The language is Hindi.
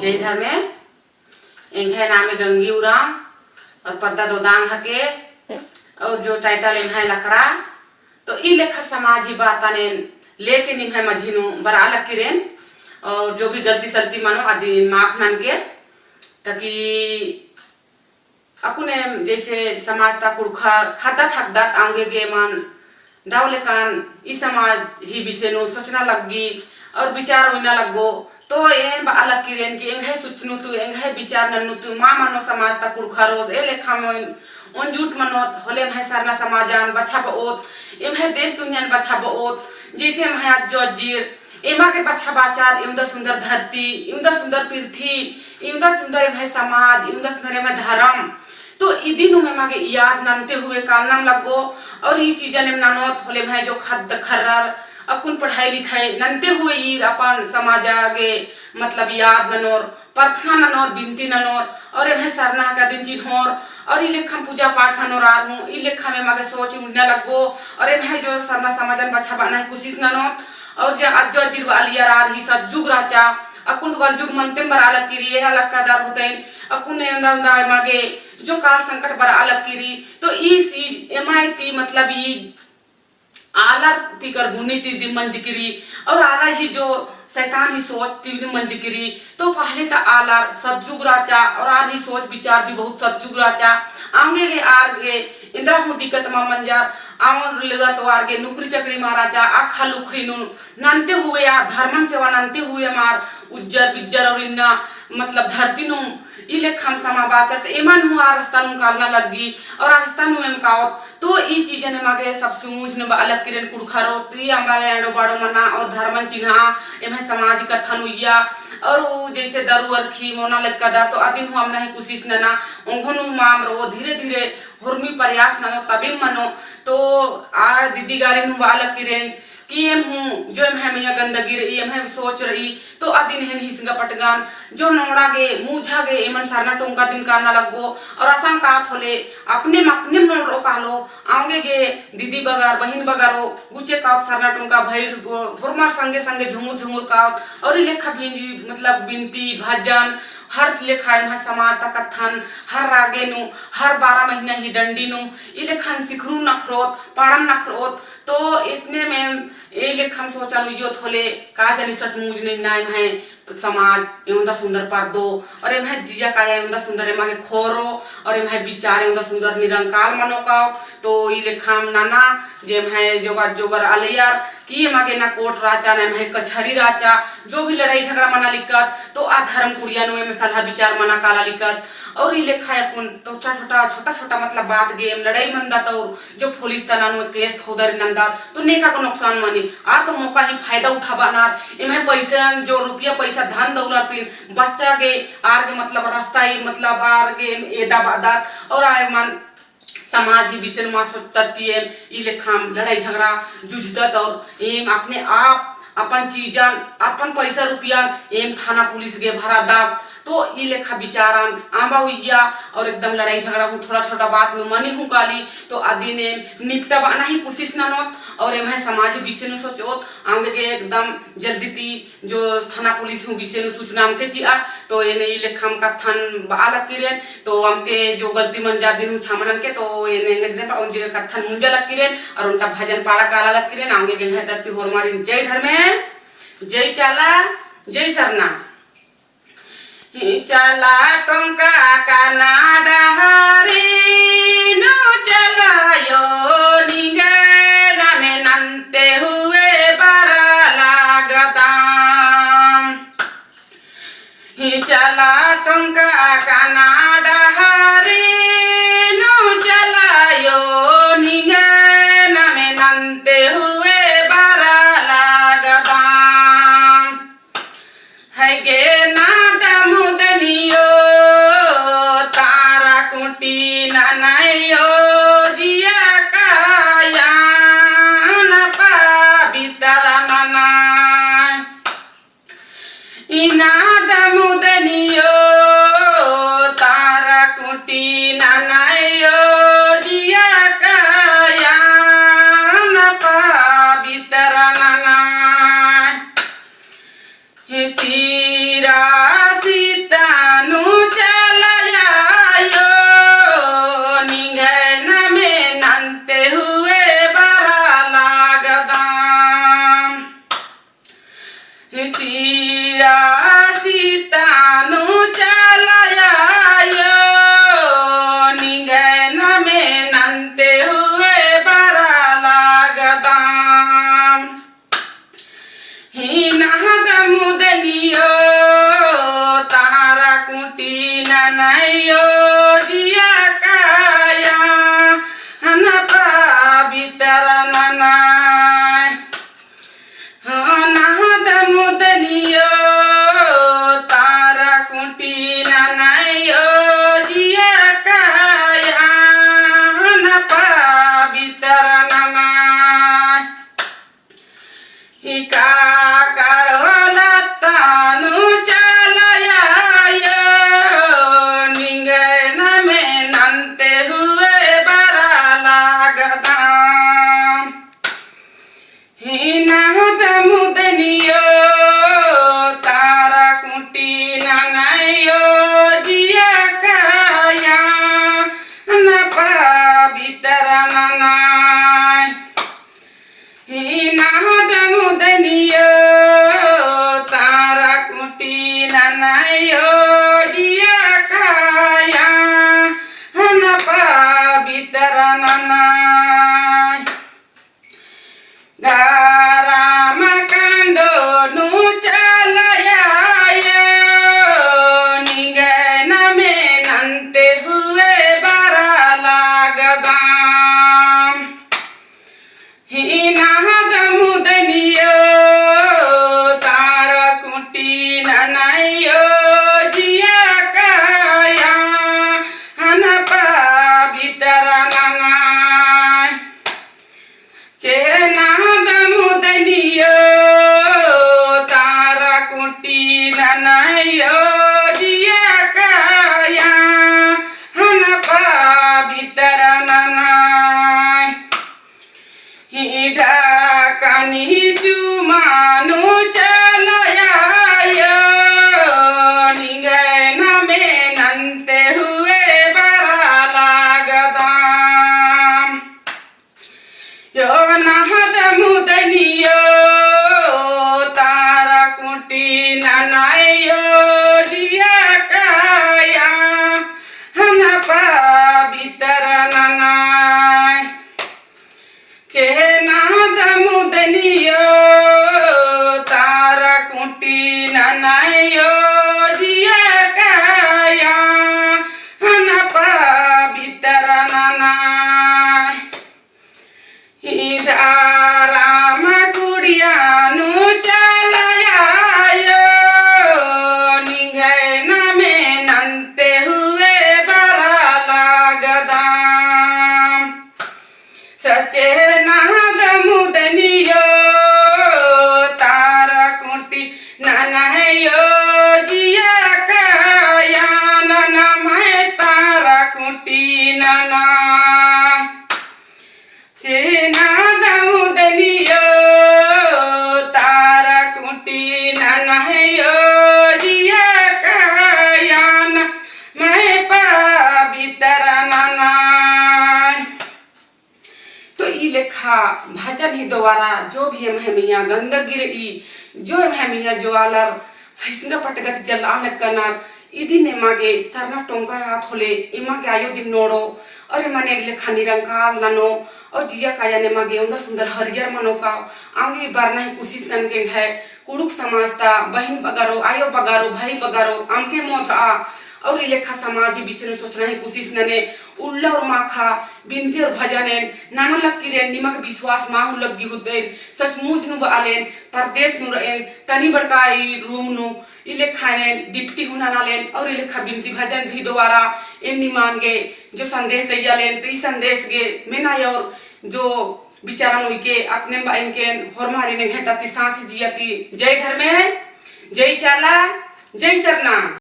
जय धर में इंघे नामे गंगी उराम और पद्दा दो दांग हके और जो टाइटल इंघे लकड़ा तो ई लेखा समाजी बात ने लेके निम्हे मझिनु बरा लकीरेन और जो भी गलती सलती मानो आदि माफ नन के ताकि अकुने जैसे समाज ता कुड़खा खाता थक दात आंगे गे मान दावले कान ई समाज ही बिसेनु सोचना लगी और विचार होना लगो तो एन बा अलग किरेन के एंगे सुचनु तू एंगे विचार नन्नु तू मा मानो समाज ता कुड़खा रोज ए लेखा में उन झूठ मनोत होले में सरना समाजान बछा बओत एमहे देश दुनियान बछा बओत जैसे महा जो जीर एमा के बछा बाचार इउंदा सुंदर धरती इउंदा सुंदर पृथ्वी इउंदा सुंदर में समाज इउंदा सुंदर में धर्म तो ई दिनु में मागे याद ननते हुए कालनाम लगो और ई चीजन में ननोत होले भाई जो खद खर्रर अकुन पढ़ाई लिखाई ननते हुए ई अपन समाज आगे मतलब याद ननोर प्रार्थना ननोर बिनती ननोर और एमे सरना का दिन चिन्होर और ई लेखा पूजा पाठ ननोर आर हूं ई लेखा में मागे सोच उड़ने लगो और एमे जो सरना समाजन बछा बाना कोशिश ननोत और जे आज जो जिरवा लिया आर ही सजुग राचा अकुन गल जुग मनते बर अलग किरी एना लक्कादार होतेन अकुन अंदा मागे जो काल संकट बर अलग किरी तो ई चीज एमाईती मतलब ई आला तिकर गुनी ती दिमंज किरी और आला ही जो शैतान ही सोच ती मंज किरी तो पहले ता आला सजुग राचा और आर ही सोच विचार भी बहुत सजुग राचा आगे गे आर गे इंद्रा हूं दिक्कत मा मंजार आवन लगा तो आर गे नुकरी चकरी महाराजा आखा लुखड़ी नु ननते हुए या धर्मन सेवा ननते हुए मार उज्जर बिज्जर और इन्ना मतलब धरती नु ई लेखा समा बाचर त एमन हूं आ रास्ता नु कालना लगी और रास्ता नु एम काओ तो ई चीजें ने मागे सब समूझ ने अलग किरण कुड़खारो ती हमारे एंडो बाड़ो मना और धर्मन चिन्हा एमे समाज कथन हुइया और वो जैसे दरु अरखी मोना लक्कादार तो अदिन हम नहीं कोशिश नना ओंघनु माम रो धीरे धीरे हुर्मी प्रयास न तबे मनो तो आ दीदी गारी नु अलग किरण कि एम हूं जो एम है मिया गंदगी रही एम है सोच रही तो अदिन है हिसंगा पटगान जो नोड़ा गे मुझा गे एमन सरना टोंका दिन काना लगो और आसान कात होले अपने नोड़ रो कालो आंगे गे दीदी बगार बहिन बगारो गुचे का सरना टोंका भैर गो फुरमार संगे संगे झुमुर झुमुर का और लेखा भी मतलब बिनती भजन हर लेखा में समाज तक कथन हर रागे नु हर 12 महीना ही डंडी नु ई लेखन सिखरू नखरोत पाड़म नखरोत तो इतने में ए लेखन सोचल यो थोले का जानी सच मुझ नहीं नाम है समाज एवं सुंदर पर्दो और एम है जिया का एवं सुंदर एम के खोरो और एम है विचार एवं सुंदर निरंकार मनो का तो ई लेखाम नाना जेम है जोगा जोबर अलियार कि एम के ना कोर्ट राचा ना है कचहरी राचा जो भी लड़ाई झगड़ा मना लिखत तो आ धर्म कुड़िया नो में सलाह विचार मना काला लिखत और ई लेखा अपन तो छोटा छोटा मतलब बात गेम लड़ाई मंदा तो जो पुलिस तना नो केस खोदर नंदा तो नेका को नुकसान मानी आ तो मौका ही फायदा उठाबा ना एमे पैसा जो रुपया पैसा धन दौलत पिन बच्चा के आर के मतलब रास्ता ही मतलब आर के एदा बादात और आय मन समाज ही विषय में सोचता कि ई लेखाम लड़ाई झगड़ा जुझदत और एम अपने आप अपन चीजन अपन पैसा रुपया एम थाना पुलिस के भरा दाब तो ई लेखा विचारन आंबा हुइया और एकदम लड़ाई झगड़ा हूं थोड़ा छोटा बात में मनी हूं काली तो आदि ने निपटा बना ही कोशिश न नोत और एम है समाज विषय न सोचोत आंगे के एकदम जल्दी ती जो थाना पुलिस हूं विषय न सूचना हमके चिया तो एने ई लेखा का थन बाला किरेन तो हमके जो गलती मन जा दिन छामनन के तो एने एकदम उन जे कथन मुंजा लग किरेन और उनका भजन पाड़ा काला लग किरेन आंगे के है धरती होर मारिन जय धर्मे जय चाला जय सरना चला टोंका काना डहरी नु चलायो निगेला में नंते हुए बरा लागदाम चला टोंका काना डहरी नु चलायो निगेला में नंते हुए बरा लागदाम है गे ना ढाकनी चुमानु चलयायो निगैन में नंते हुए बरा लागदाम यो नहद मुदनियो तारा कुटी ननायो दिया काया हनपा भीतर ननाय चेहनाद मुदनियो तारा कुटी ननायो दिया काया हनपा भीतर ननाय राम कुड़ियानु चलयायो निगैन में नंते हुए बरा लागदाम सचे नाद मुदनियो तारा कुटी ननहयो जिया काया नना मैं तारा कुटी नना चेनाद मुदनियो तारा कुटी ननहयो जिया कायान मैं पवित्र ननाय। तो ई लेखा भजन ही द्वारा जो भी हम मिया गंदगी रही जो हम मिया जो आलर हिस्ंग पटगत जल आल कनार इदी ने मागे सरना टोंका हाथ होले इमा के आयो दिन नोड़ो अरे माने अगले खानी रंकाल ननो और जिया काया ने मागे उंदा सुंदर हरियर मनो का आगे बार नहीं कोशिश नन के है कुड़ुक समाजता बहन बगारो आयो बगारो भाई बगारो आमके मोथ आ और ई लेखा समाज ही विषय सोचना है कोशिश नने उल्ला और माखा बिनती और भजने नाना लक्की रे निमक विश्वास माहु लग्गी हुदे सचमुच नु आलेन परदेश नु रहेन तनी बड़का ई रूम नु ई लेखा ने डिप्टी हुना नालेन और ई लेखा बिनती भजन भी दोबारा इन निमान गे जो संदेश दैया लेन ती संदेश गे मेना और जो विचारा नु के अपने इनके हरमारी ने घटाती सांस जियाती जय धर्मे जय चाला जय सरना।